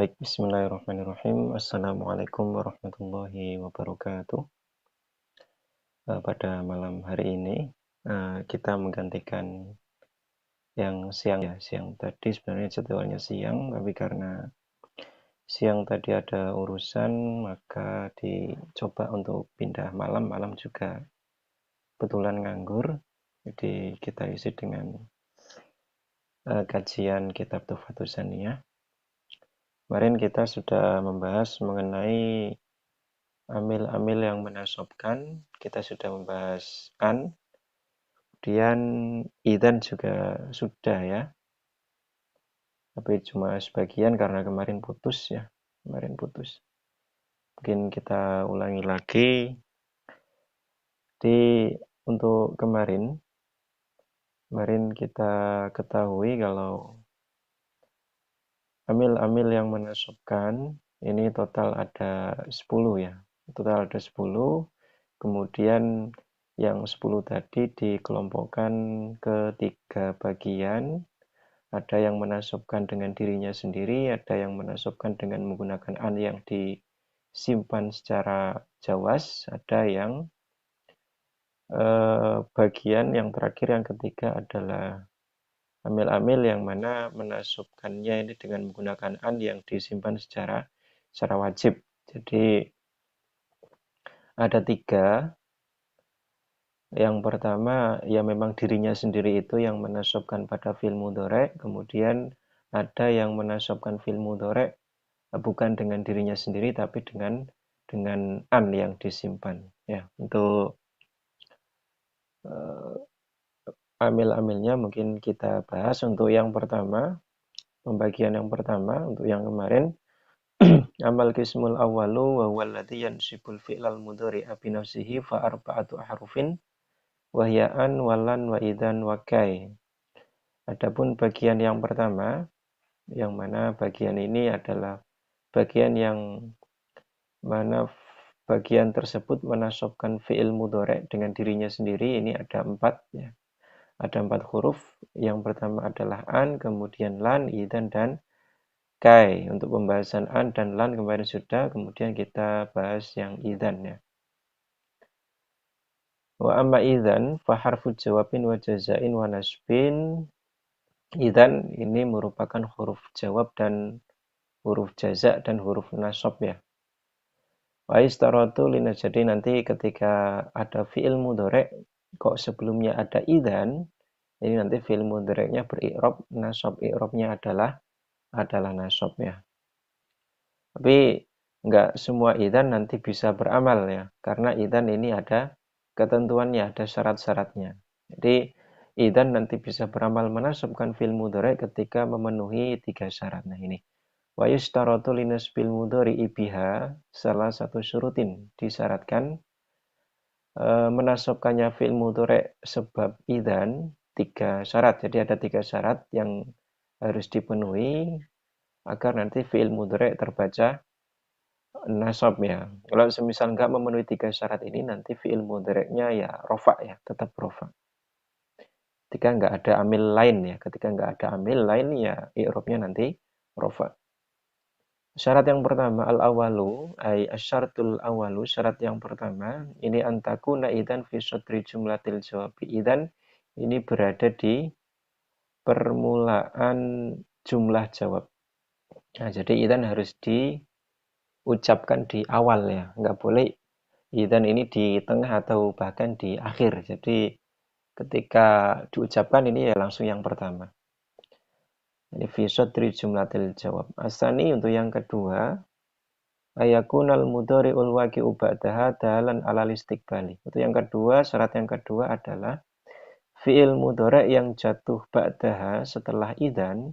Baik, bismillahirrahmanirrahim. Assalamualaikum warahmatullahi wabarakatuh. Pada malam hari ini, kita menggantikan yang siang ya. Siang tadi sebenarnya jadwalnya siang, tapi karena siang tadi ada urusan, maka dicoba untuk pindah malam. Malam juga kebetulan nganggur, jadi kita isi dengan kajian kitab Tuhfatus Saniyah. Kemarin kita sudah membahas mengenai amil-amil yang menasobkan, kita sudah membahas an, kemudian idzan juga sudah ya, tapi cuma sebagian karena kemarin putus ya, Mungkin kita ulangi lagi. Jadi untuk kemarin kita ketahui kalau amil-amil yang menasobkan ini total ada 10 ya, total ada 10. Kemudian yang 10 tadi dikelompokkan ke 3 bagian. Ada yang menasobkan dengan dirinya sendiri, ada yang menasobkan dengan menggunakan an yang disimpan secara jawas, ada yang bagian yang terakhir, yang ketiga adalah amil-amil yang mana menasobkannya ini dengan menggunakan an yang disimpan secara wajib. Jadi ada 3. Yang pertama, ya memang dirinya sendiri itu yang menasobkan pada fi'il mudhari', kemudian ada yang menasobkan fi'il mudhari' bukan dengan dirinya sendiri tapi dengan an yang disimpan. Ya, untuk amil-amilnya mungkin kita bahas. Untuk yang pertama, pembagian yang pertama untuk yang kemarin, amal qismul awwalu wa huwa alladhi yansibul fi'lal mudhari'a bi nafsihi fa arba'atu ahrufin wahya'an walan wa idan wa kai. Adapun bagian yang pertama, yang mana bagian ini adalah bagian yang mana bagian tersebut menasobkan fi'il mudhari' dengan dirinya sendiri. Ini ada 4 ya. Ada 4 huruf. Yang pertama adalah an, kemudian lan, idan, dan kai. Untuk pembahasan an dan lan kemarin sudah, kemudian kita bahas yang idan ya. Wa amma idzan fa harfu jawabin wa jazain wa nasbin. Idzan ini merupakan huruf jawab dan huruf jaza dan huruf nasab ya. Wa istaratu lina, jadi nanti ketika ada fi'il mudhari' kok sebelumnya ada idzan, ini nanti fi'il mudhari'nya beri'rab nasab, i'rabnya adalah nasab ya. Tapi enggak semua idzan nanti bisa beramal ya, karena idzan ini ada ketentuannya, ada syarat-syaratnya. Jadi idzan nanti bisa beramal menasabkan fi'il mudhari' ketika memenuhi 3 syarat. Nah ini. Wa yustaratu linasbil mudhari'i biha, salah satu syurutin disyaratkan menasabkannya fi'il mudhari' sebab idzan 3 syarat. Jadi ada 3 syarat yang harus dipenuhi agar nanti fi'il mudhari' terbaca nasab ya. Kalau semisal enggak memenuhi 3 syarat ini, nanti fi'il mudhari'nya ya rofa ya, tetap rofa. Ketika enggak ada amil lain ya, ketika enggak ada amil lain ya i'rabnya nanti rofa. Syarat yang pertama al-awalu, ay asyaratul awalu, syarat yang pertama ini antakuna idzan fi sadri jumlatil jawabi. Idzan ini berada di permulaan jumlah jawab. Nah, jadi idzan harus diucapkan di awal ya, enggak boleh idzan ini di tengah atau bahkan di akhir. Jadi ketika diucapkan ini ya langsung yang pertama. Ini fi sadri jumlatil jawab. Asani untuk yang kedua, ayakunal mudhari'ul waqi'u ba'daha dalan alal istiqbali. Untuk yang kedua, syarat yang kedua adalah fi'il mudhari' yang jatuh ba'daha setelah idzan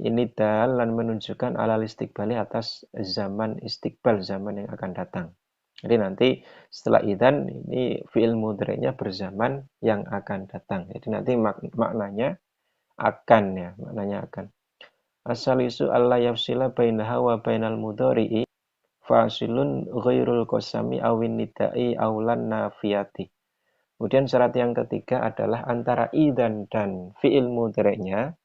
ini dalan menunjukkan alal istiqbali atas zaman istiqbal, zaman yang akan datang. Jadi nanti setelah idzan ini fi'il mudhari'nya berzaman yang akan datang. Jadi nanti maknanya akan ya, maknanya akan. Asalisu alla yafsila bainaha wa bainal mudhari'i fasilun ghairul qasami awin nidai aulan nafiyati. Kemudian syarat yang ketiga adalah antara idzan dan fi'il mudhari'nya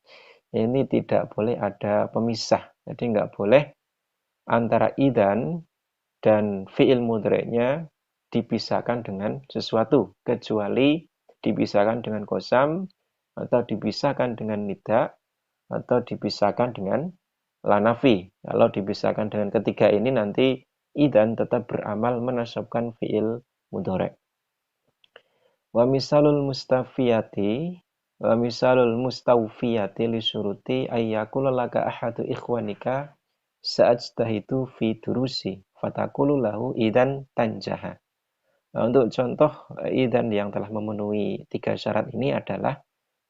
ini tidak boleh ada pemisah. Jadi enggak boleh antara idan dan fi'il mudhari'nya dipisahkan dengan sesuatu, kecuali dipisahkan dengan kosam, atau dipisahkan dengan nida, atau dipisahkan dengan lanafi. Kalau dipisahkan dengan ketiga ini nanti idan tetap beramal menasabkan fi'il mudhari'. Wa misalul mustafiyati wa misalul mustawfiyati li syuruti ayyakula laka ahadu ikhwanika sa'ajtahidu fi durusi fatakulu lahu idan tanjaha. Nah, untuk contoh idan yang telah memenuhi 3 syarat ini adalah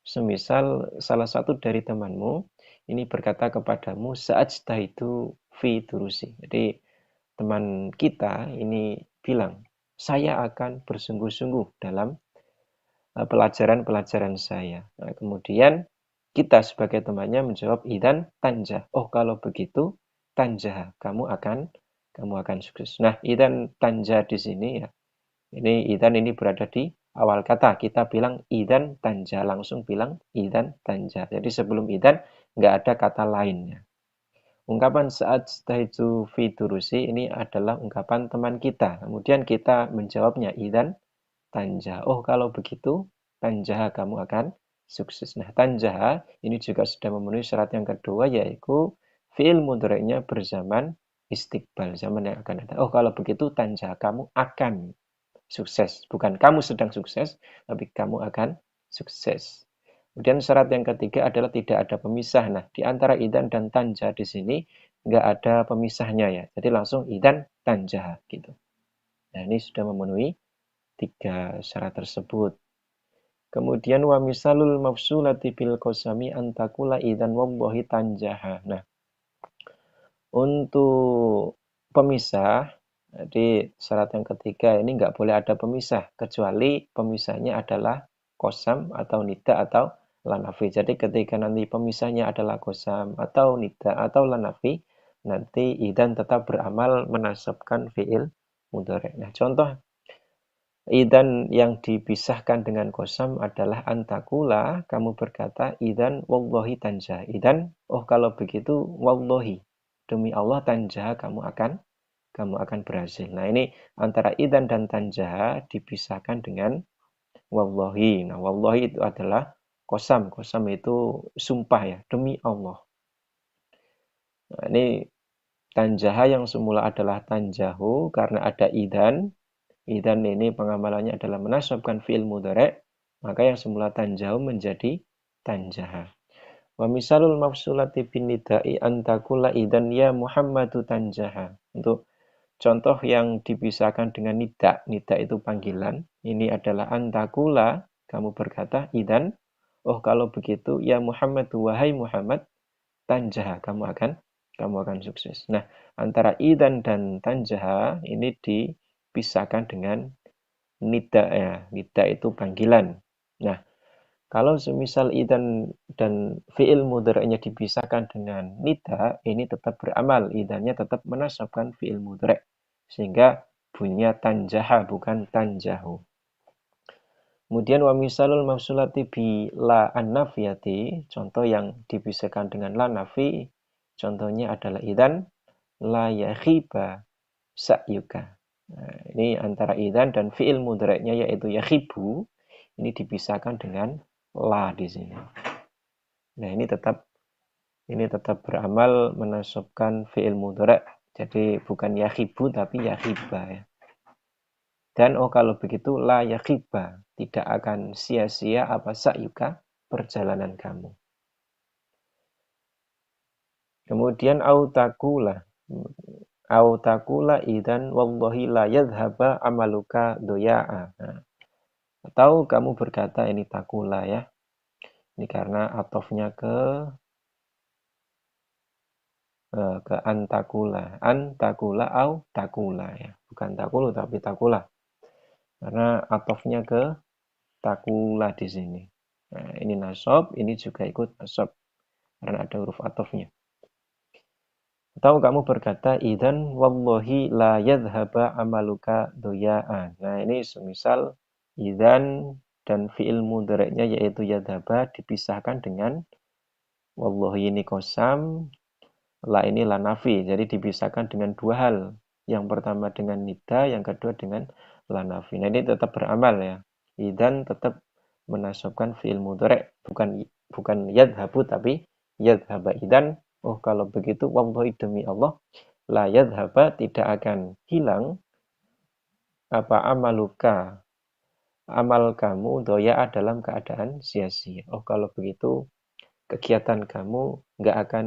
semisal salah satu dari temanmu ini berkata kepadamu sa'ajtahidu fi durusi. Jadi teman kita ini bilang, saya akan bersungguh-sungguh dalam pelajaran-pelajaran saya. Nah, kemudian kita sebagai temannya menjawab idan tanjah. Oh, kalau begitu tanjah, kamu akan sukses. Nah, idan tanjah di sini ya. Ini idan ini berada di awal kata. Kita bilang idan tanjah, langsung bilang idan tanjah. Jadi sebelum idan nggak ada kata lainnya. Ungkapan saat staizu fi durusi ini adalah ungkapan teman kita. Kemudian kita menjawabnya idan tanjah. Oh, kalau begitu, tanjah kamu akan sukses. Nah, tanjah ini juga sudah memenuhi syarat yang kedua, yaitu fi'il mudhari'nya berzaman istiqbal, zaman yang akan datang. Oh, kalau begitu, tanjah kamu akan sukses. Bukan kamu sedang sukses, tapi kamu akan sukses. Kemudian syarat yang ketiga adalah tidak ada pemisah. Nah, di antara idan dan tanjah di sini nggak ada pemisahnya ya. Jadi langsung idan tanjah gitu. Nah, ini sudah memenuhi 3 syarat tersebut. Kemudian wa misalul mafsulati bil qasami antakula idan wallahi tanjaha. Nah, untuk pemisah, jadi syarat yang ketiga ini nggak boleh ada pemisah, kecuali pemisahnya adalah kosam atau nida atau lanafi. Jadi ketika nanti pemisahnya adalah kosam atau nida atau lanafi, nanti idan tetap beramal menasabkan fi'il mudhari'. Nah, contoh idan yang dipisahkan dengan kosam adalah antakula, kamu berkata idan wallahi tanja. Idan, oh kalau begitu wallahi. Demi Allah tanja kamu akan berhasil. Nah, ini antara idan dan tanja dipisahkan dengan wallahi. Nah, wallahi itu adalah kosam. Kosam itu sumpah ya, demi Allah. Nah, ini tanjaha yang semula adalah tanjahu karena ada idan. Idan ini pengamalannya adalah menasabkan fi'il mudhari', maka yang semula tanjahu menjadi tanjaha. Wa misalul mafsulati bin nida'i antakula idan ya Muhammadu tanjaha. Untuk contoh yang dipisahkan dengan nida, nida itu panggilan. Ini adalah antakula, kamu berkata idan, oh kalau begitu ya Muhammad, wahai Muhammad, tanjaha, kamu akan sukses. Nah, antara idan dan tanjaha ini dipisahkan dengan nida ya. Nida itu panggilan. Nah, kalau semisal idan dan fi'il mudhari'nya dipisahkan dengan nida, ini tetap beramal. Idannya tetap menasabkan fi'il mudhari'. Sehingga bunyinya tanjaha bukan tanjahu. Kemudian wa misalul mafsulati bi la an-nafiyati, contoh yang dipisahkan dengan la nafi, contohnya adalah idan la yakhiba sa'yuka. Nah, ini antara idan dan fi'il mudhari'nya yaitu yakhibu ini dipisahkan dengan la di sini. Nah, ini tetap beramal menasabkan fi'il mudhari'. Jadi bukan yakhibu tapi yakhiba ya. Dan oh kalau begitu la yakhiba, tidak akan sia-sia apa sa'yuka perjalanan kamu. Kemudian autakula idan wallahi la yadhhaba amaluka doya'a. Nah, atau kamu berkata ini takula ya. Ini karena atofnya ke antakula. Antakula au takula ya. Bukan takulu tapi takula. Karena atofnya ke takula di sini. Nah, ini nasab, ini juga ikut nasab karena ada huruf atofnya. Atau kamu berkata idan wallahi la yadhhaba amaluka doya'an. Nah, ini semisal idan dan fi'il mudhari'nya yaitu yadhhaba dipisahkan dengan wallahi ini kosam, La ini la nafi, jadi dipisahkan dengan dua hal. Yang pertama dengan nida, yang kedua dengan la nafi. Nah ini tetap beramal ya. Idan tetap menasabkan fi'il mudhari, bukan yadhabu tapi yadhaba. Idan, oh kalau begitu wallahi demi Allah, la yadhaba tidak akan hilang apa amaluka, amal kamu doya dalam keadaan sia-sia. Oh kalau begitu kegiatan kamu nggak akan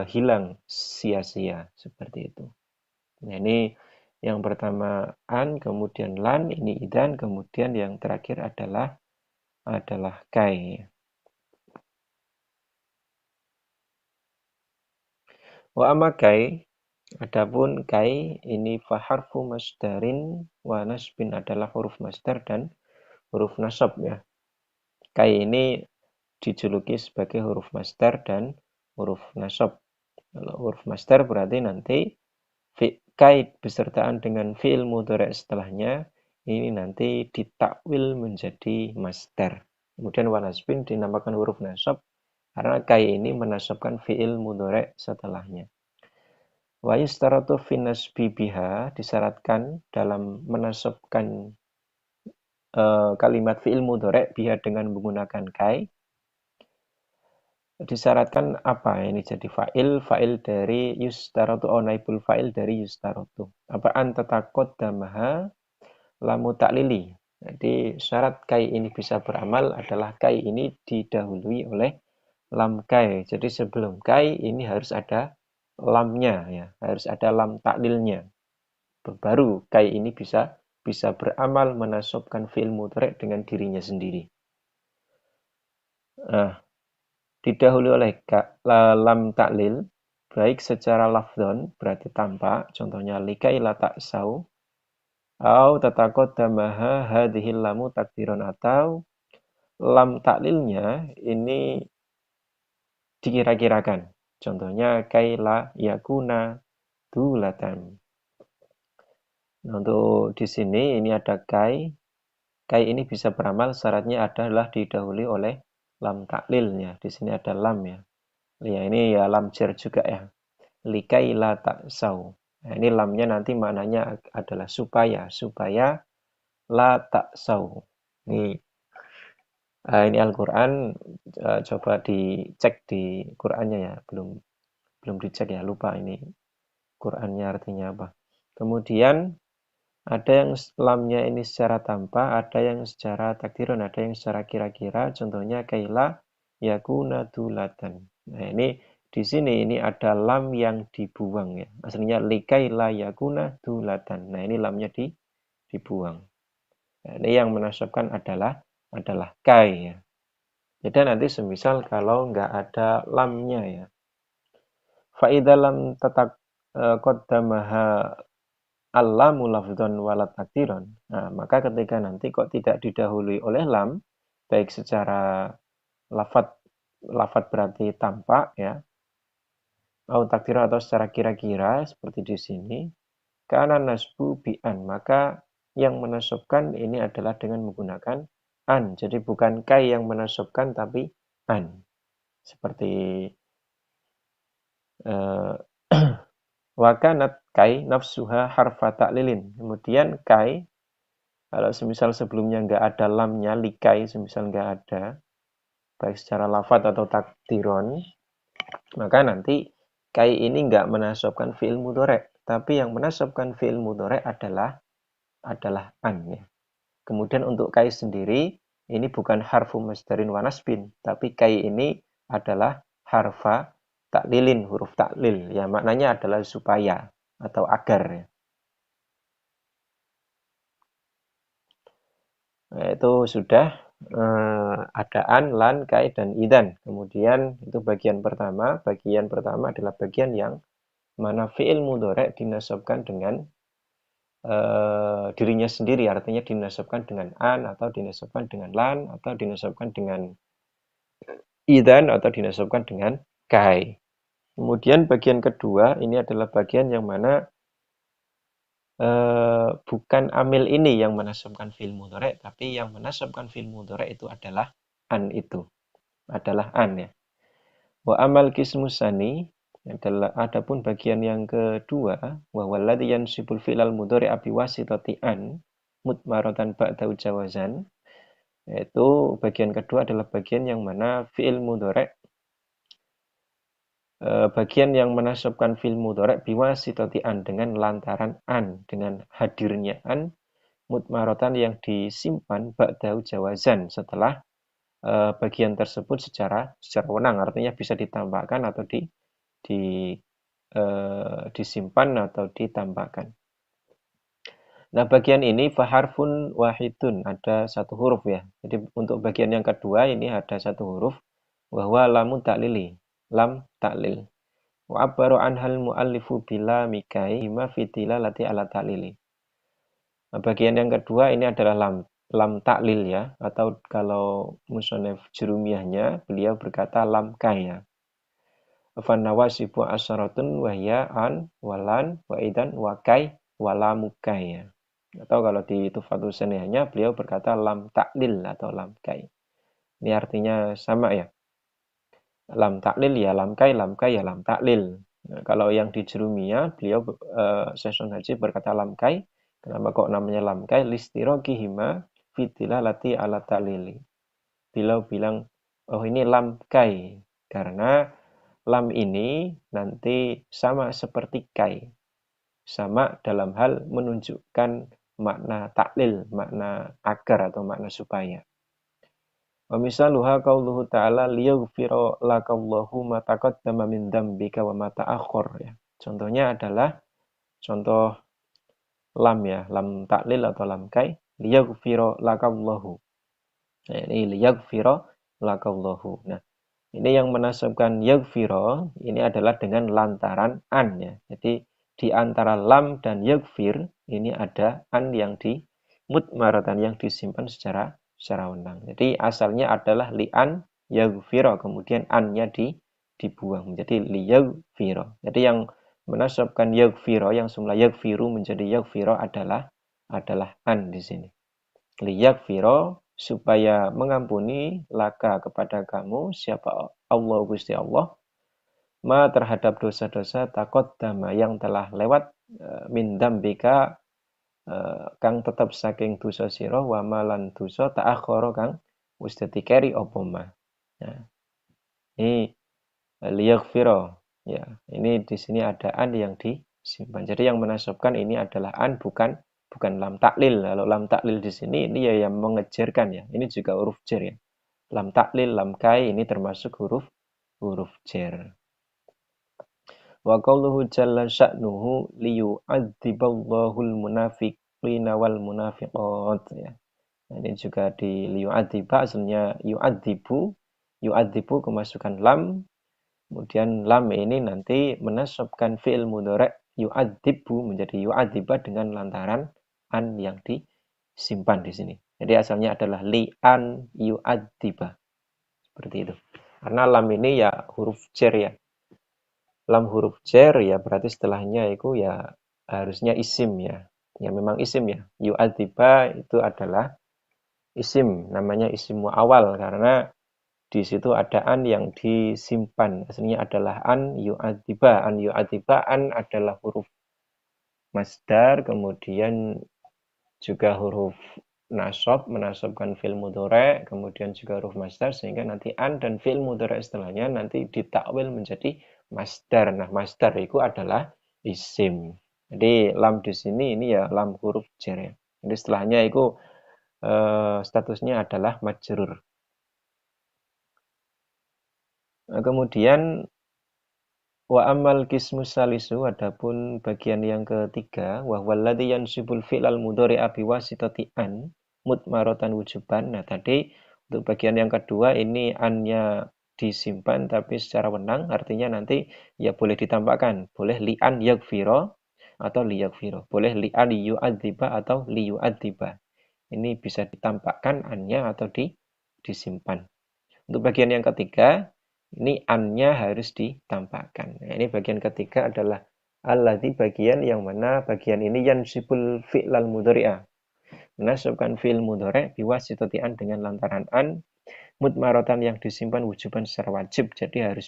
hilang sia-sia seperti itu. Nah, ini yang pertama an, kemudian lan, ini idan, kemudian yang terakhir adalah kai. Wa amma kai, adapun kai ini faharfu masdarin wa nasbin adalah huruf masdar dan huruf nasab ya. Kai ini dijuluki sebagai huruf masdar dan huruf nasab. Kalau huruf masdar berarti nanti kait besertaan dengan fi'il mudhari setelahnya ini nanti ditakwil menjadi masdar. Kemudian wa nasbin dinamakan huruf nasab karena kai ini menasabkan fi'il mudhari setelahnya. Wa yustaratu fi nasbi biha disyaratkan dalam menasabkan kalimat fi'il mudhari biha dengan menggunakan kai. Disyaratkan apa ini jadi fa'il dari yustaratu atau naibul fa'il dari yustaratu. Apa antatakot damaha lamu taklili. Jadi syarat kai ini bisa beramal adalah kai ini didahului oleh lam kai. Jadi sebelum kai ini harus ada lamnya ya, harus ada lam taklilnya. Baru kai ini bisa beramal menasabkan fi'il mudhari dengan dirinya sendiri. Nah, didahului oleh lam taklil baik secara lafdon berarti tampak, contohnya likai la taksau au tataqaddamaha hadhil lamu takdiron atau lam taklilnya ini dikira-kirakan. Contohnya kaila yakuna dulatan. Nah, untuk di sini ini ada kai. Kai ini bisa beramal syaratnya adalah didahului oleh lam taklilnya. Di sini ada lam ya. Ya ini ya lam jar juga ya. Likai la taksau. Nah, ini lamnya nanti maknanya adalah supaya la taksau. Ini Al-Quran, coba dicek di Qurannya ya, belum dicek ya, lupa ini Qurannya artinya apa. Kemudian ada yang lamnya ini secara tanpa, ada yang secara takdiran, ada yang secara kira-kira, contohnya kaila yakuna dulatan. Nah ini di sini ini ada lam yang dibuang ya, aslinya likaila yakuna dulatan. Nah ini lamnya dibuang. Nah, ini yang menasabkan adalah kai ya. Jadi nanti semisal kalau nggak ada lamnya ya. Fa'idha lam tatak qaddamaha allamu lafdhan walat takdiron. Nah, maka ketika nanti kok tidak didahului oleh lam, baik secara lafat lafat berarti tampak ya, atau takdiron atau secara kira-kira seperti di sini, karena nasbu bi'an, maka yang menasabkan ini adalah dengan menggunakan an. Jadi bukan kai yang menasabkan tapi an. Seperti wakanat kai nafsuha harfa taklilin. Kemudian kai, kalau semisal sebelumnya nggak ada lamnya, likai semisal nggak ada, baik secara lafad atau takdiron, maka nanti kai ini nggak menasabkan fi'il mudhari, tapi yang menasabkan fi'il mudhari adalah an ya. Kemudian untuk kai sendiri, ini bukan harfu masdarin wa nasbin, tapi kai ini adalah harfa taklilin, huruf taklil. Ya, maknanya adalah supaya atau agar ya. Nah, itu sudah ada an, lan, kai, dan idan. Kemudian itu bagian pertama. Bagian pertama adalah bagian yang mana fi'il mudhari dinasabkan dengan dirinya sendiri, artinya dinasabkan dengan an, atau dinasabkan dengan lan, atau dinasabkan dengan idan, atau dinasabkan dengan kai. Kemudian bagian kedua ini adalah bagian yang mana bukan amil ini yang menasabkan fi'il mudhari, tapi yang menasabkan fi'il mudhari itu adalah an ya. Wa amal kismusani, Adapun bagian yang kedua, wa walladzi yansibul fi'lal mudhari' bi wasitati an mutmaratan ba'da jawazan, yaitu bagian kedua adalah bagian yang mana fi'il mudhari' bagian yang menasabkan fi'il mudhari' bi wasitati an dengan lantaran an, dengan hadirnya an mutmaratan yang disimpan ba'da jawazan setelah bagian tersebut secara wenang, artinya bisa ditambahkan atau di disimpan atau ditambahkan. Nah, bagian ini faharfun wahidun, ada satu huruf ya. Jadi untuk bagian yang kedua ini ada satu huruf, bahwa lamun taklili, lam taklil. Wa abbaru anhal muallifu bila mikai hima fitila lati ala taklili. Nah, bagian yang kedua ini adalah lam taklil ya, atau kalau musonef jurumiyahnya beliau berkata lam kaya. Fanawasibu asyaratun wahya an walan waidan wakai walamukai ya. Atau kalau di Tuhfatul Saniyahnya beliau berkata lam taklil atau lam kai. Ini artinya sama ya. Lam taklil ya lam kai ya lam taklil. Nah, kalau yang di Jurumiyah beliau Syaikhul Haji berkata lam kai. Kenapa kok namanya lam kai? Listirokihima fitilah lati ala taklili. Beliau bilang, oh ini lam kai. Karena lam ini nanti sama seperti kai. Sama dalam hal menunjukkan makna taklil, makna agar atau makna supaya. Wa misaluha qauluhu ta'ala liyaghfira lakallahu ma taqaddama min dzambika wa ma ta'akhkhar ya. Contohnya adalah contoh lam ya, lam taklil atau lam kai, liyaghfira lakallahu. Nah, ini liyaghfira lakallahu. Nah, ini yang menasabkan yaghfira ini adalah dengan lantaran an ya. Jadi di antara lam dan yaghfir ini ada an yang di mutmaratan yang disimpan secara wenang. Jadi asalnya adalah li'an yaghfira, kemudian an-nya dibuang menjadi liyaghfira. Jadi yang menasabkan yaghfira yang semula yaghfiru menjadi yaghfira adalah an di sini. Liyaghfira supaya mengampuni laka kepada kamu siapa Allah Gusti Allah ma terhadap dosa-dosa takot dama yang telah lewat min dambika kang tetap saking dosa sira wa malan dosa ta'akhkhara kang wis dadi keri apa mah. Nah, ini liyaghfira ya. Ini di sini ada an yang disimpan. Jadi yang menasabkan ini adalah an bukan lam taklil. Kalau lam taklil di sini ini ya yang mengejarkan ya. Ini juga huruf jar ya. Lam taklil, lam kai ini termasuk huruf jar. Wa qauluhu jalla sya'nuhu liyu'adziballahul munafiqina wal munafiqat ya. Nah, ini juga di liyu'adziba asalnya yu'adzibu kemasukan lam. Kemudian lam ini nanti menasabkan fi'il mudhari' yu'adzibu menjadi yu'adziba dengan lantaran an yang disimpan di sini. Jadi asalnya adalah li'an yu'adziba. Seperti itu. Karena lam ini ya huruf jar ya. Lam huruf jar ya berarti setelahnya itu ya harusnya isim ya. Ya memang isim ya. Yu'adziba itu adalah isim, namanya isim mu'awal karena di situ ada an yang disimpan. Aslinya adalah an yu'adziba. An yu'adziba an adalah huruf masdar, kemudian juga huruf nasab, menasabkan fi'il mudhari', kemudian juga huruf masdar, sehingga nanti an dan fi'il mudhari' setelahnya nanti ditakwil menjadi masdar. Nah, masdar itu adalah isim. Jadi lam di sini ini ya lam huruf jar ya. Jadi setelahnya itu statusnya adalah majrur. Nah, kemudian wa amal kismus salisu adapun bagian yang ketiga wa walladzi yansibul fi'lal mudhari'a bi wasitati an mutmaratan wujuban. Nah, tadi untuk bagian yang kedua ini an-nya disimpan tapi secara wenang artinya nanti ya boleh ditambahkan, boleh li'an yaghfira atau liyaghfira, boleh li'an yu'adziba atau liyu'adziba. Ini bisa ditampakkan an-nya atau disimpan. Untuk bagian yang ketiga ini an-nya harus ditampakkan. Nah, ini bagian ketiga adalah alladzi bagian yang mana bagian ini yansibul fi'lal mudhari'a. Menasabkan fi'il mudhari' biwasitati an dengan lantaran an mutmaratan yang disimpan wujuban secara wajib. Jadi harus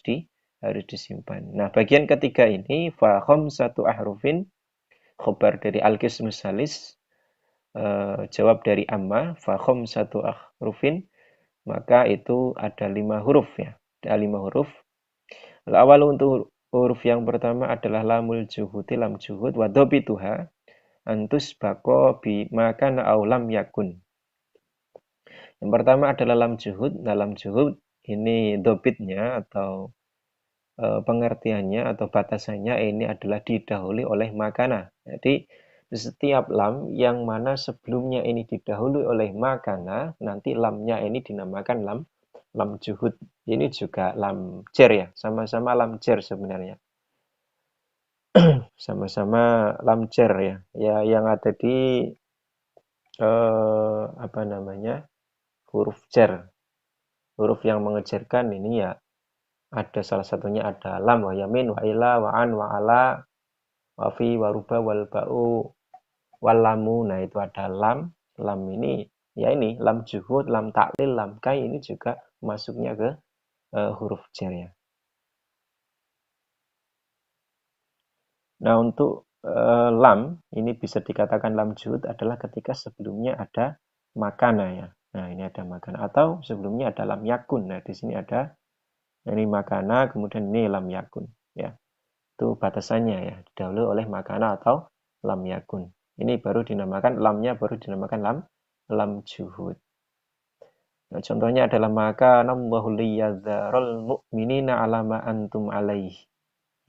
harus disimpan. Nah, bagian ketiga ini fa khamsatu ahrufin, khobar dari al-qismus salis, jawab dari amma, fa khamsatu ahrufin, maka itu ada 5 huruf ya. Ada 5 huruf. Awal untuk huruf yang pertama adalah lamul juhudi, lam juhud, wa dhabituha antus bako bi makana au lam yakun. Yang pertama adalah lam juhud. Nah, lam juhud ini dobitnya atau pengertiannya atau batasannya ini adalah didahului oleh makana. Jadi setiap lam yang mana sebelumnya ini didahului oleh makana, nanti lamnya ini dinamakan lam juhud. Ini juga lam jar ya, sama-sama lam jar sebenarnya. Sama-sama lam jar ya. Ya yang ada di apa namanya? Huruf jar. Huruf yang mengejarkan ini ya ada salah satunya ada lam wa yamin wa ila wa an wa ala wa fi wa ruba wal ba'u wal lamu. Nah, itu ada lam. Lam ini ya ini lam juhud, lam taklil, lam kai ini juga masuknya ke huruf jar ya. Nah, untuk lam ini bisa dikatakan lam juhud adalah ketika sebelumnya ada makana ya. Nah, ini ada makana atau sebelumnya ada lam yakun. Nah, di sini ada ini makana, kemudian ini lam yakun ya. Itu batasannya ya, didahului oleh makana atau lam yakun. Ini baru dinamakan lamnya baru dinamakan lam juhud. Nah, contohnya adalah maka namwahu liyadzarul mu'minina ala ma antum alaih.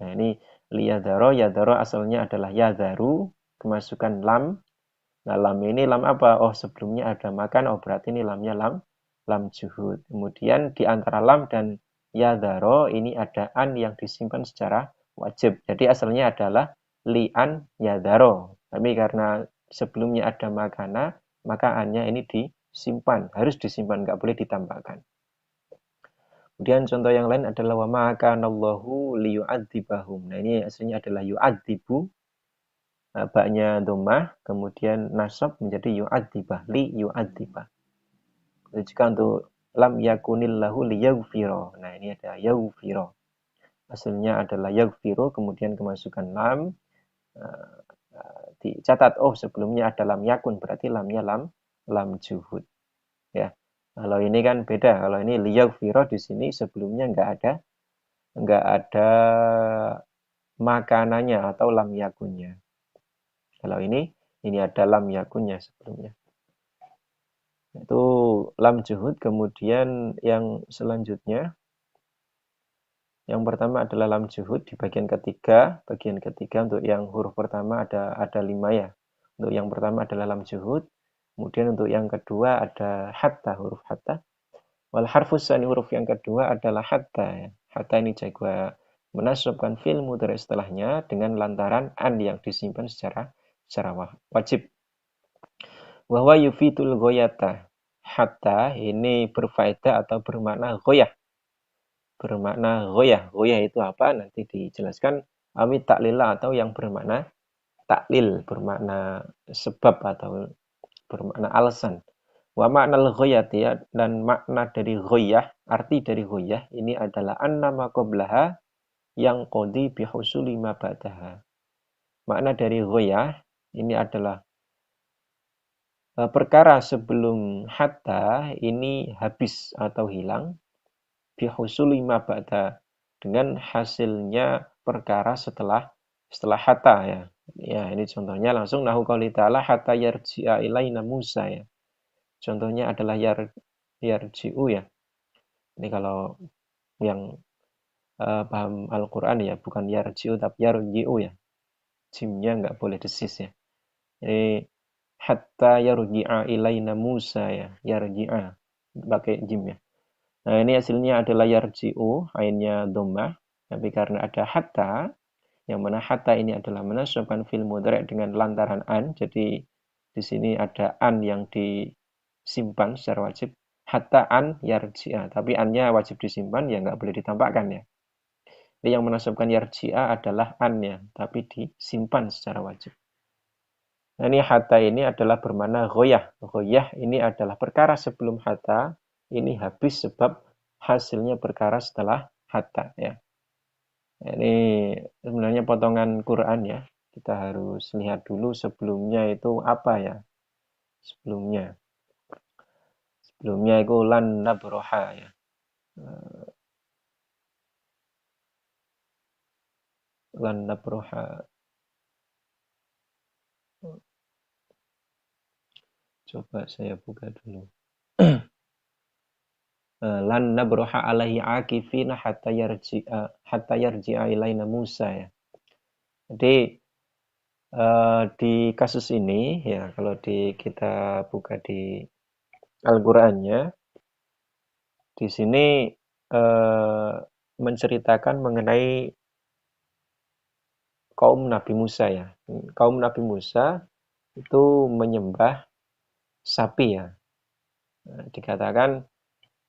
Nah, ini liyadzaro, yadzaro asalnya adalah yadzaru, kemasukan lam. Nah, lam ini lam apa? Oh, sebelumnya ada makan, oh berarti ini lamnya lam juhud. Kemudian di antara lam dan yadzaro ini ada an yang disimpan secara wajib. Jadi asalnya adalah li'an yadzaro. Tapi karena sebelumnya ada makana, maka annya ini disimpan. Harus disimpan, nggak boleh ditambahkan. Kemudian contoh yang lain adalah wa ma kana Allahu liyu'adzibahum. Nah, ini aslinya adalah yu'adzibu. Baknya dhammah, kemudian nasab menjadi yu'adzibah, li yu'adzibah. Itu juga untuk lam yakunillahu liyaghfira. Nah, ini ada yaghfira. Aslinya adalah yaghfiru, kemudian kemasukan lam, dicatat oh sebelumnya ada lam yakun, berarti lamnya lam juhud. Ya. Kalau ini kan beda. Kalau ini liyaghfira di sini sebelumnya nggak ada makanannya atau lam yakunnya. Kalau ini ada lam yakunnya sebelumnya. Itu lam juhud. Kemudian yang selanjutnya, yang pertama adalah lam juhud di bagian ketiga. Bagian ketiga untuk yang huruf pertama ada 5 ya. Untuk yang pertama adalah lam juhud. Kemudian untuk yang kedua ada hatta, huruf hatta. Wal harfus tsani, huruf yang kedua adalah hatta ya. Hatta ini juga menasabkan fi'il mudhari setelahnya dengan lantaran an yang disimpan secara wajib. Wa yufidul ghoyata. Hatta ini berfaedah atau bermakna ghoyah. Bermakna ghoyah. Ghoyah itu apa? Nanti dijelaskan. Amit taklila atau yang bermakna taklil, bermakna sebab atau bermakna alasan. Wa makna al-ghoyati ya, dan makna dari ghoyah, arti dari ghoyah ini adalah annama qablaha yang qadi bihusuli ma ba'daha. Makna dari ghoyah ini adalah perkara sebelum hatta ini habis atau hilang bihusuli ma ba'da, dengan hasilnya perkara setelah hatta ya. Ya, ini contohnya langsung nahu qouli ta'ala hatta yarji'a ilaina Musa ya. Contohnya adalah yarji'u ya. Ini kalau yang paham Al-Quran ya, bukan yarji'u tapi yarji'u ya. Jimnya nggak boleh desis ya. Ini hatta yarji'a ilaina Musa ya. Yarji'a pakai jim ya. Nah, ini hasilnya adalah yarji'u, ainnya dhammah. Tapi karena ada hatta, yang mana hatta ini adalah menasabkan fi'il mudhari' dengan lantaran an. Jadi di sini ada an yang disimpan secara wajib. Hatta an yarji'a. Tapi annya wajib disimpan, ya nggak boleh ditambahkan ya. Jadi yang menasabkan yarji'a adalah an-nya, tapi disimpan secara wajib. Nah, ini hatta ini adalah bermakna ghoyah. Ghoyah ini adalah perkara sebelum hatta, ini habis sebab hasilnya perkara setelah hatta ya. Ini sebenarnya potongan Quran ya. Kita harus lihat dulu sebelumnya itu apa ya. Sebelumnya. Sebelumnya itu lan nabroha ya. Lan nabroha. Coba saya buka dulu. Lan nabroha alaihi akifina hatta yarji'a ilaina Musa ya. Jadi di kasus ini ya kalau kita buka di Al-Qur'annya di sini eh, menceritakan mengenai kaum Nabi Musa ya. Kaum Nabi Musa itu menyembah sapi ya. Dikatakan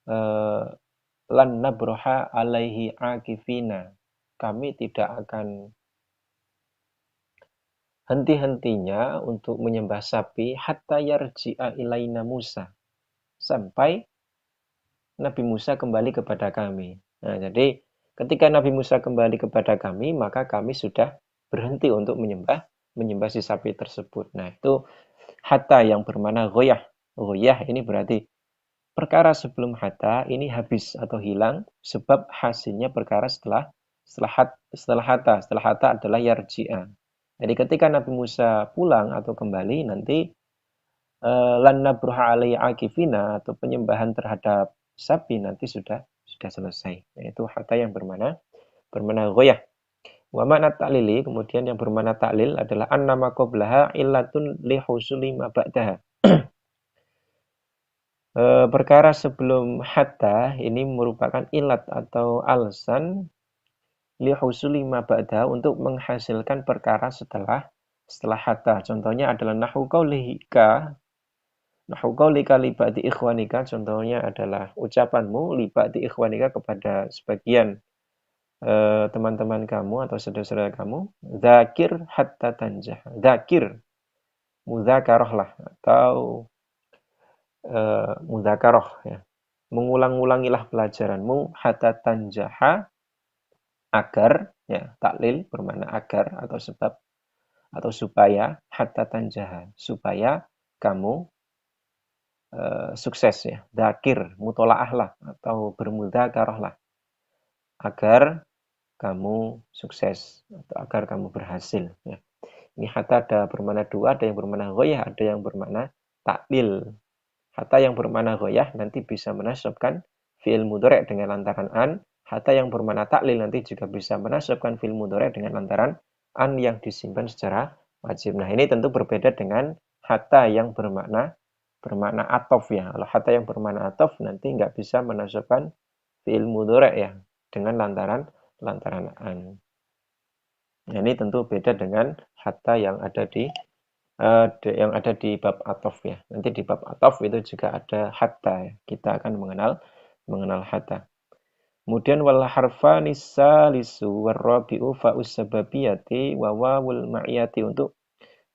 eh, lan nabroha alaihi akifina. Kami tidak akan henti-hentinya untuk menyembah sapi hatta yarji'a ilaina Musa. Sampai Nabi Musa kembali kepada kami. Nah, jadi ketika Nabi Musa kembali kepada kami, maka kami sudah berhenti untuk menyembah si sapi tersebut. Nah, itu hatta yang bermakna goyah. Goyah ini berarti perkara sebelum hatta ini habis atau hilang sebab hasilnya perkara setelah hatta adalah yarji'a. Jadi ketika Nabi Musa pulang atau kembali nanti lan nabruha alaihi akifina atau penyembahan terhadap sapi nanti sudah selesai. Yaitu hatta yang bermana goyah. Wa makna ta'lili kemudian yang bermana ta'lil adalah annama qablaha illatun li husuli ma ba'daha. Perkara sebelum hatta ini merupakan ilat atau alasan li husuli ma ba'daha untuk menghasilkan perkara setelah hatta. Contohnya adalah nahu qaulika. Nahu qaulika li ba'di ikhwanika contohnya adalah ucapanmu li ba'di ikhwanika kepada sebagian teman-teman kamu atau saudara-saudara kamu, dzakir hatta tanjah. Dzakir, mudzakarah lah atau mudzakarah ya. Mengulang-ulangilah pelajaranmu hatta tanjaha agar ya taklil bermakna agar atau sebab atau supaya hatta tanjaha supaya kamu sukses ya. Dzakir, mutolaah lah atau bermudzakarah lah agar kamu sukses atau agar kamu berhasil ya. Ini hatta ada bermakna dua, ada yang bermakna ghoyah, ada yang bermakna taklil. Hatta yang bermakna ghoyah nanti bisa menasabkan fi'il mudhari' dengan lantaran an. Hatta yang bermakna taklil nanti juga bisa menasabkan fi'il mudhari' dengan lantaran an yang disimpan secara wajib. Nah, ini tentu berbeda dengan hatta yang bermakna atof ya. Kalau hatta yang bermakna atof nanti nggak bisa menasabkan fi'il mudhari' ya dengan lantaran an. Nah, ini tentu beda dengan hatta yang ada di bab atof ya. Nanti di bab atof itu juga ada hatta ya. Kita akan mengenal hatta. Kemudian wal harfa nisalisu warrabi'u fa'us sababiyati wa wawul ma'iyati untuk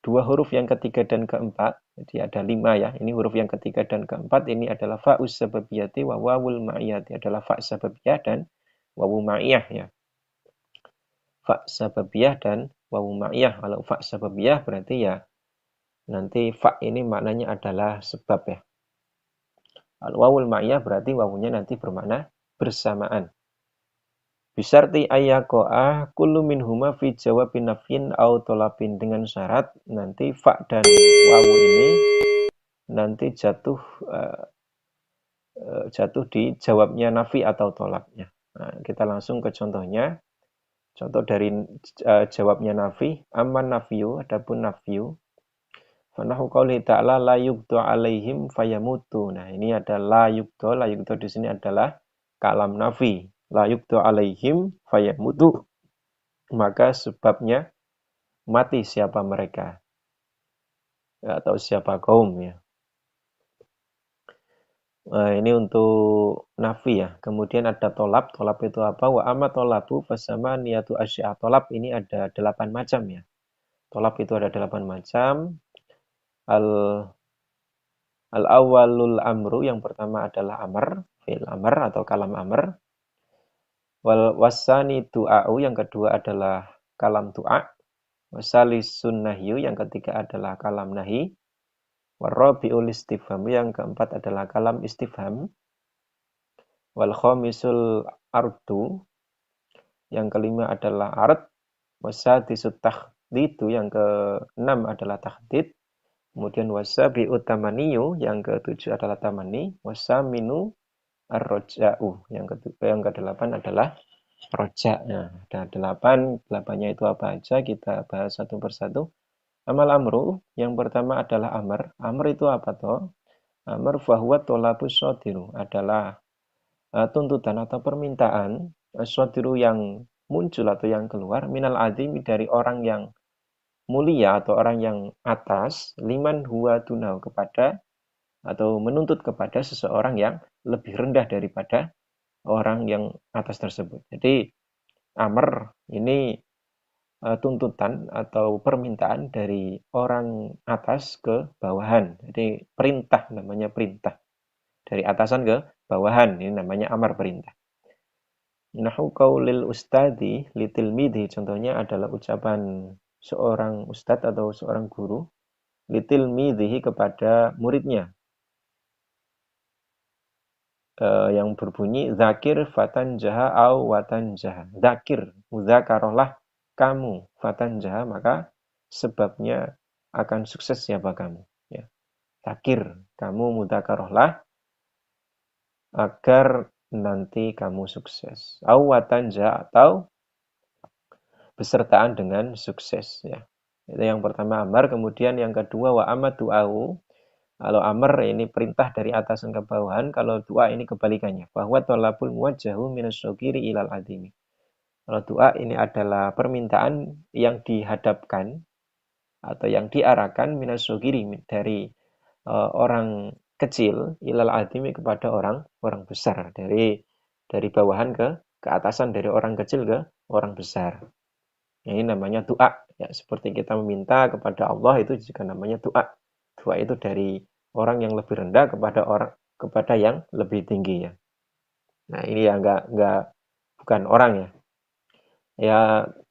dua huruf yang ketiga dan keempat. Jadi ada 5 ya. Ini huruf yang ketiga dan keempat ini adalah fa'us sababiyati wa wawul ma'iyati adalah fa' sababiyah dan wawu ma'iyah ya. Fa' sababiyah dan wawu ma'iyah. Kalau fa' sababiyah berarti ya nanti fa ini maknanya adalah sebab ya. Al-wawul ma'iyah berarti wawunya nanti bermakna bersamaan. Bisarti ayyako'ah kullu minhuma fi jawabin nafyin au tolapin dengan syarat nanti fa dan wawu ini nanti jatuh di jawabnya nafi atau tolaknya. Nah, kita langsung ke contohnya. Contoh dari jawabnya nafi, aman nafiyu, adapun nafiyu. Fanahu qauli ta'ala la yugdo alaihim fayamutu. Nah, ini ada la yugdo. La yugdo di sini adalah kalam nafi. La yugdo alaihim fayamutu. Maka sebabnya mati siapa mereka atau siapa kaum ya. Ini untuk nafi ya. Kemudian ada tolab. Tolab itu apa? Wa amma tolabu fasama niyatu asya. Tolab ini ada 8 macam ya. Tolab itu ada 8 macam. Al Al-awwalul amru yang pertama adalah amr, fi'il amr atau kalam amr. Wasani du'a'u, yang kedua adalah kalam du'a. Wasalisun nahyu, yang ketiga adalah kalam nahi. Warabi'ul istifham, yang keempat adalah kalam istifham. Wal khamisul ardu, yang kelima adalah ard. Wasadisut takhdidu, yang keenam adalah takhdid. Kemudian wasabi'ut tamaniyu, yang ketujuh adalah tamani. Wasaminu ar-roja'u, yang kedelapan adalah roja. Nah, ada delapan. Delapannya itu apa aja? Kita bahas satu persatu. Amal amru, yang pertama adalah amr. Amr itu apa toh? Amr fahuwa tolabus sodiru, adalah tuntutan atau permintaan sodiru yang muncul atau yang keluar minal azimi, dari orang yang mulia atau orang yang atas, liman huwa dunau, kepada atau menuntut kepada seseorang yang lebih rendah daripada orang yang atas tersebut. Jadi amr ini tuntutan atau permintaan dari orang atas ke bawahan. Jadi perintah, namanya perintah. Dari atasan ke bawahan, ini namanya amar, perintah. Nahu qaulil ustadi litilmidhi, contohnya adalah ucapan seorang ustadz atau seorang guru litilmidhi, kepada muridnya, yang berbunyi zakir fatan jaha au watan jaha. Zakir, muzakarohlah kamu, fatan jaha, maka sebabnya akan sukses siapa kamu. Ya. Zakir, kamu muzakarohlah agar nanti kamu sukses. Au watan jaha, atau besertaan dengan sukses. Ya. Itu yang pertama amar. Kemudian yang kedua wa amadu au. Kalau amr ini perintah dari atasan ke bawahan, kalau doa ini kebalikannya. Bahwa tolabul muwajjahu minas sogiri ilal adimi. Kalau doa ini adalah permintaan yang dihadapkan atau yang diarahkan minas sogiri, dari orang kecil ilal adimi, kepada orang besar. Dari bawahan ke atasan, dari orang kecil ke orang besar. Ini namanya doa. Ya, seperti kita meminta kepada Allah, itu juga namanya doa. Doa itu dari orang yang lebih rendah kepada yang lebih tinggi, ya. Nah, ini ya bukan orang, ya. Ya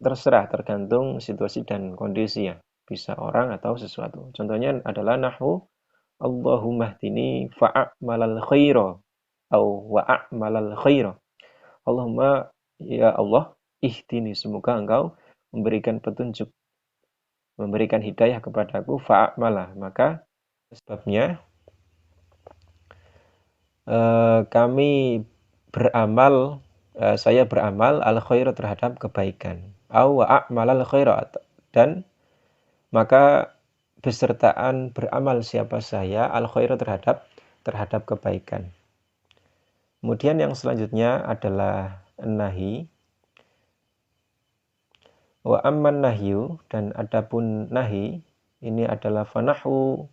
terserah, tergantung situasi dan kondisi, ya. Bisa orang atau sesuatu. Contohnya adalah nahwu Allahumma hdini fa'amalal khaira au wa'amalal khaira. Allahumma, ya Allah, ihdini, semoga engkau memberikan petunjuk, memberikan hidayah kepadaku, fa'amalah, maka sebabnya kami beramal, saya beramal al khair, terhadap kebaikan, au a'mal al khair, dan maka besertaan beramal siapa saya al khair, terhadap kebaikan. Kemudian yang selanjutnya adalah nahi. Wa amman nahyu, dan adapun nahi ini adalah fanahu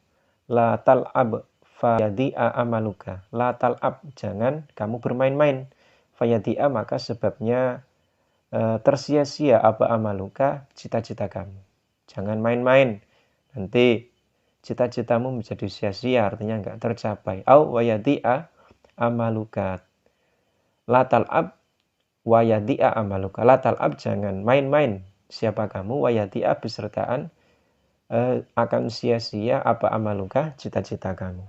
la tal'ab fayadi'a amaluka. La tal'ab, jangan kamu bermain-main. Fayadi'a, maka sebabnya tersia-sia apa amaluka, cita-cita kamu. Jangan main-main, nanti cita-citamu menjadi sia-sia, artinya enggak tercapai. Au wayadi'a amaluka. La tal'ab wayadi'a amaluka. La tal'ab, jangan main-main siapa kamu, wayadi'a, besertaan akan sia-sia apa amaluka, cita-cita kamu.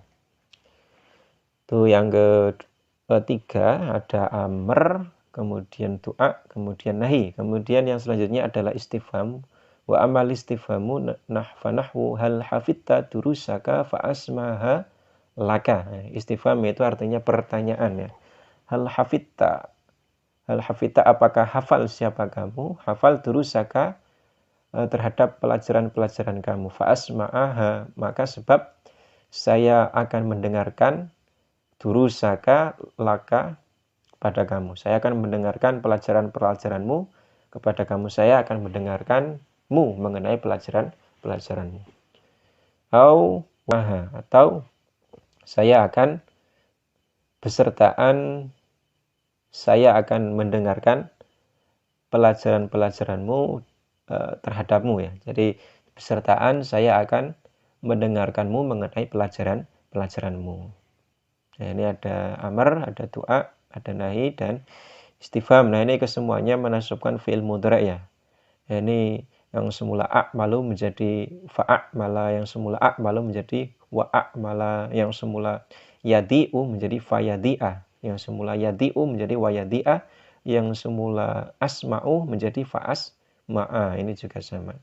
Itu yang ketiga, ada amr, kemudian doa, kemudian nahi. Kemudian yang selanjutnya adalah istifham. Wa amal istifhamu nahfanahwu hal hafitta durusaka fa asmaha laka. Istifham itu artinya pertanyaan, ya. Hal hafitta, apakah hafal siapa kamu? Hafal durusaka, terhadap pelajaran-pelajaran kamu. Fa'asma'aha, maka sebab saya akan mendengarkan durusaka laka, pada kamu. Saya akan mendengarkan pelajaran-pelajaranmu kepada kamu. Saya akan mendengarkanmu mengenai pelajaran-pelajaranmu. Atau saya akan besertaan, saya akan mendengarkan pelajaran-pelajaranmu terhadapmu, ya. Jadi besertaan saya akan mendengarkanmu mengenai pelajaranmu. Nah, ini ada amar, ada doa, ada nahi, dan istifham. Nah, ini kesemuanya menasabkan fi'il mudhari' ya. Nah, ini yang semula a'malu menjadi fa'a'mala, yang semula a'malu menjadi wa'a'mala, yang semula yadi'u menjadi fayadi'a, yang semula yadi'u menjadi wayadi'a, yang semula asma'u menjadi fa'asma'a. Ini juga sama.